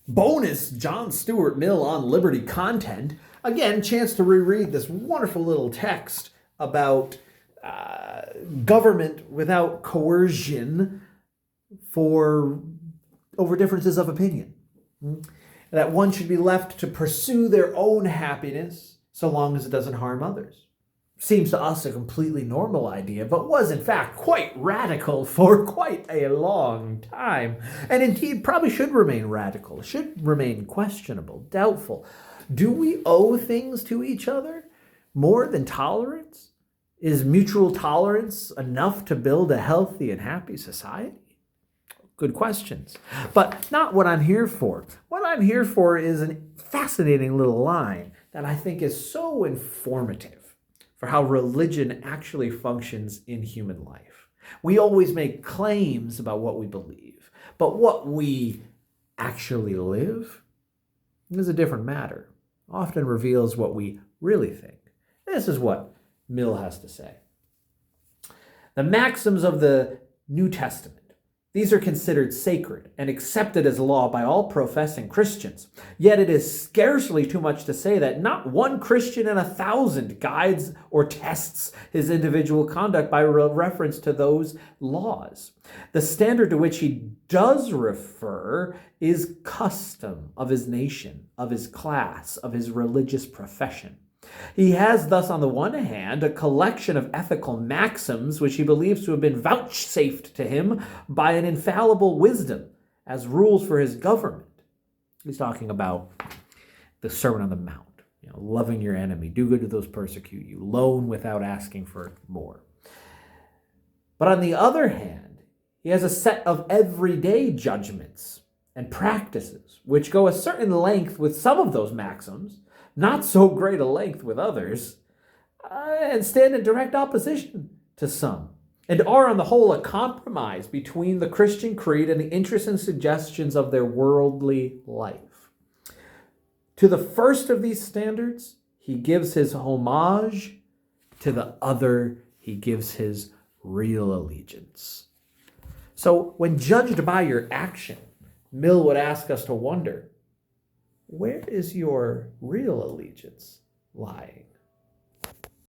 Bonus John Stuart Mill on Liberty content. Again, chance to reread this wonderful little text about government without coercion over differences of opinion. That one should be left to pursue their own happiness so long as it doesn't harm others. Seems to us a completely normal idea, but was in fact quite radical for quite a long time. And indeed probably should remain radical, should remain questionable, doubtful. Do we owe things to each other more than tolerance? Is mutual tolerance enough to build a healthy and happy society? Good questions, but not what I'm here for. What I'm here for is a fascinating little line that I think is so informative for how religion actually functions in human life. We always make claims about what we believe, but what we actually live is a different matter. Often reveals what we really think. This is what Mill has to say. The maxims of the New Testament. These are considered sacred and accepted as law by all professing Christians. Yet it is scarcely too much to say that not one Christian in 1,000 guides or tests his individual conduct by reference to those laws. The standard to which he does refer is custom of his nation, of his class, of his religious profession. He has thus, on the one hand, a collection of ethical maxims which he believes to have been vouchsafed to him by an infallible wisdom as rules for his government. He's talking about the Sermon on the Mount, loving your enemy, do good to those who persecute you, loan without asking for more. But on the other hand, he has a set of everyday judgments and practices which go a certain length with some of those maxims, not so great a length with others, and stand in direct opposition to some, and are on the whole a compromise between the Christian creed and the interests and suggestions of their worldly life. To the first of these standards, he gives his homage. To the other, he gives his real allegiance. So when judged by your action, Mill would ask us to wonder, where is your real allegiance lying?